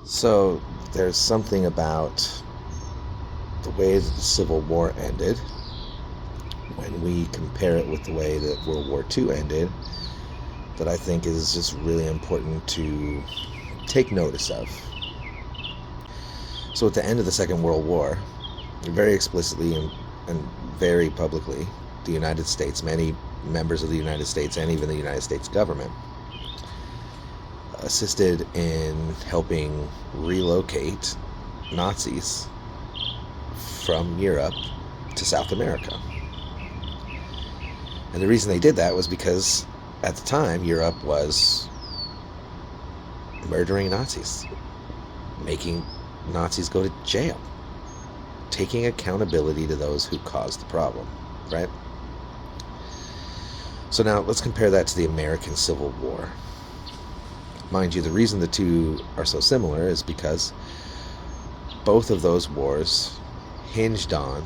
So there's something about the way that the Civil War ended when we compare it with the way that World War II ended that I think is just really important to take notice of. So at the end of the Second World War, very explicitly and very publicly, the United States, many members of the United States and even the United States government assisted in helping relocate Nazis from Europe to South America. And the reason they did that was because at the time Europe was murdering Nazis, making Nazis go to jail, taking accountability to those who caused the problem, right? So now let's compare that to the American Civil War. Mind you, the reason the two are so similar is because both of those wars hinged on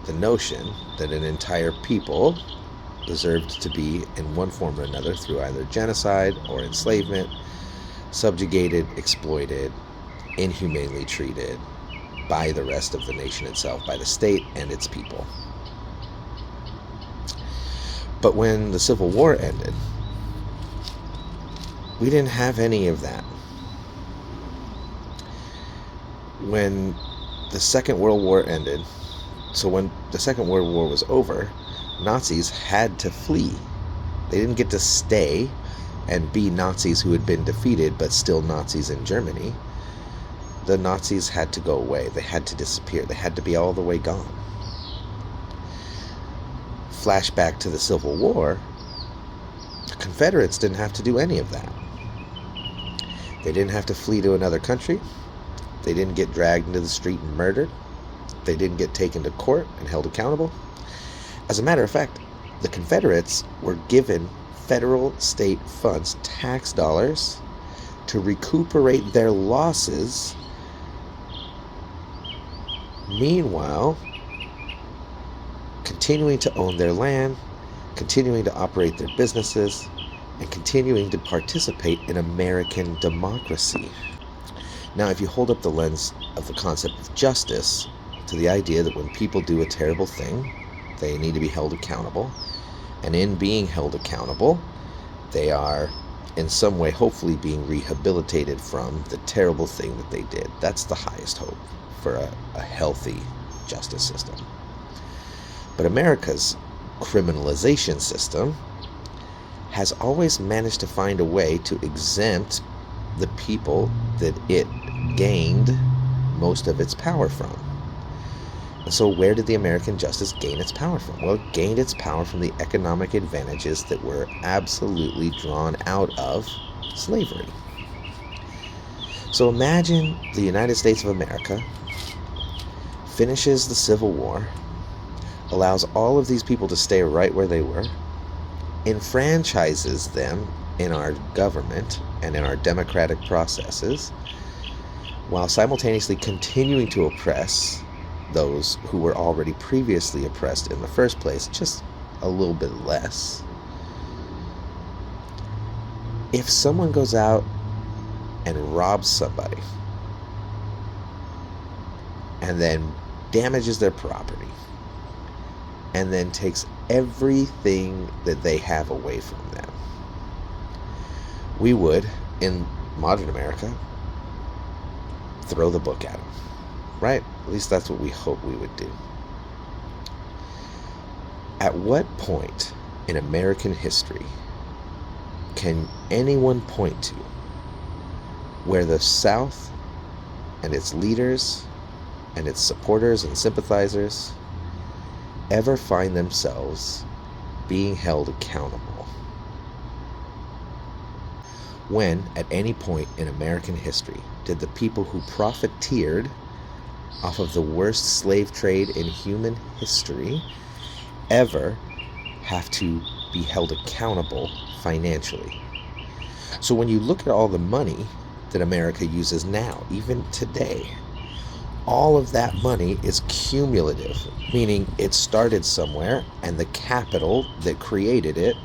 the notion that an entire people deserved to be, in one form or another, through either genocide or enslavement, subjugated, exploited, inhumanely treated by the rest of the nation itself, by the state and its people. But when the Civil War ended, we didn't have any of that. When the Second World War ended, so when the Second World War was over, Nazis had to flee. They didn't get to stay and be Nazis who had been defeated but still Nazis in Germany. The Nazis had to go away. They had to disappear. They had to be all the way gone. Flashback to the Civil War, the Confederates didn't have to do any of that. They didn't have to flee to another country. They didn't get dragged into the street and murdered. They didn't get taken to court and held accountable. As a matter of fact, the Confederates were given federal state funds, tax dollars, to recuperate their losses. Meanwhile, continuing to own their land, continuing to operate their businesses, and continuing to participate in American democracy. Now, if you hold up the lens of the concept of justice to the idea that when people do a terrible thing, they need to be held accountable, and in being held accountable, they are in some way hopefully being rehabilitated from the terrible thing that they did. That's the highest hope for a healthy justice system. But America's criminalization system has always managed to find a way to exempt the people that it gained most of its power from. So where did the American justice gain its power from? Well, it gained its power from the economic advantages that were absolutely drawn out of slavery. So imagine the United States of America finishes the Civil War, allows all of these people to stay right where they were, enfranchises them in our government and in our democratic processes, while simultaneously continuing to oppress those who were already previously oppressed in the first place, just a little bit less. If someone goes out and robs somebody and then damages their property and then takes everything that they have away from them, we would, in modern America, throw the book at them. Right? At least that's what we hope we would do. At what point in American history can anyone point to where the South and its leaders and its supporters and sympathizers ever find themselves being held accountable? When, at any point in American history, did the people who profiteered off of the worst slave trade in human history ever have to be held accountable financially? So when you look at all the money that America uses now, even today, all of that money is cumulative, meaning it started somewhere and the capital that created it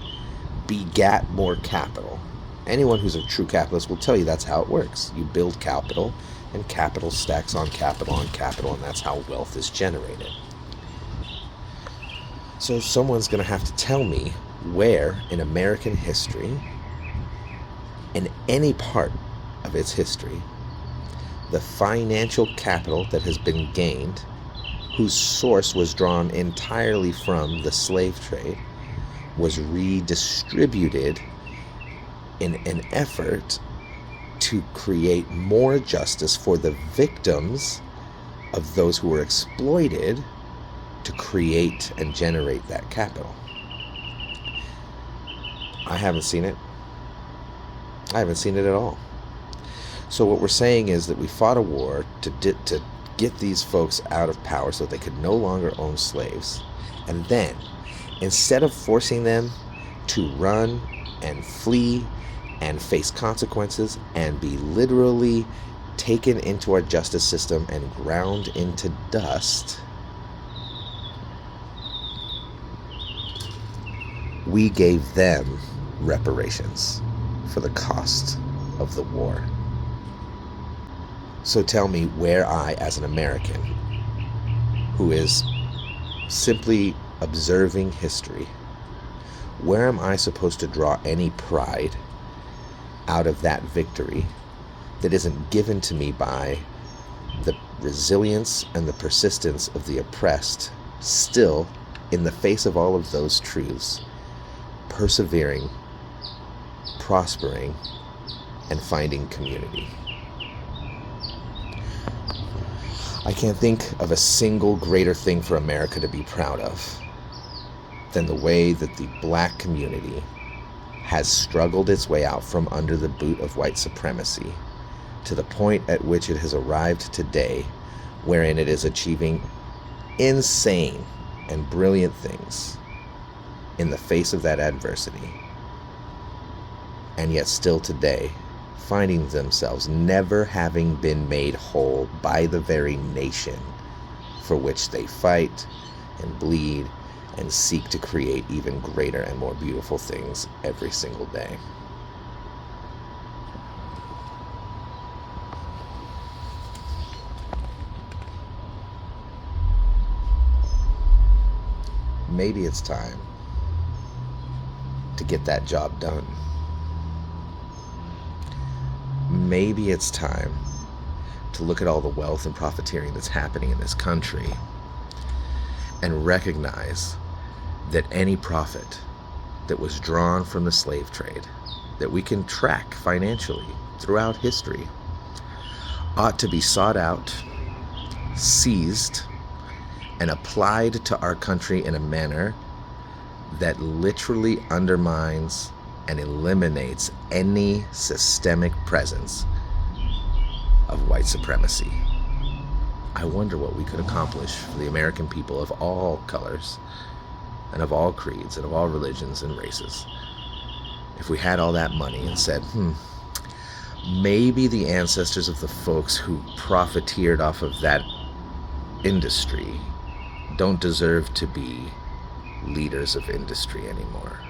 begat more capital. Anyone who's a true capitalist will tell you that's how it works. You build capital, and capital stacks on capital, and that's how wealth is generated. So someone's going to have to tell me where in American history, in any part of its history, the financial capital that has been gained, whose source was drawn entirely from the slave trade, was redistributed in an effort to create more justice for the victims of those who were exploited to create and generate that capital. I haven't seen it. I haven't seen it at all. So what we're saying is that we fought a war to get these folks out of power so they could no longer own slaves. And then, instead of forcing them to run and flee and face consequences and be literally taken into our justice system and ground into dust, we gave them reparations for the cost of the war. So tell me where I, as an American, who is simply observing history, where am I supposed to draw any pride out of that victory that isn't given to me by the resilience and the persistence of the oppressed, still, in the face of all of those truths, persevering, prospering, and finding community? I can't think of a single greater thing for America to be proud of than the way that the black community has struggled its way out from under the boot of white supremacy to the point at which it has arrived today, wherein it is achieving insane and brilliant things in the face of that adversity, and yet still today finding themselves never having been made whole by the very nation for which they fight and bleed and seek to create even greater and more beautiful things every single day. Maybe it's time to get that job done. Maybe it's time to look at all the wealth and profiteering that's happening in this country and recognize that any profit that was drawn from the slave trade that we can track financially throughout history ought to be sought out, seized, and applied to our country in a manner that literally undermines and eliminates any systemic presence of white supremacy. I wonder what we could accomplish for the American people of all colors and of all creeds and of all religions and races if we had all that money and said, maybe the ancestors of the folks who profiteered off of that industry don't deserve to be leaders of industry anymore.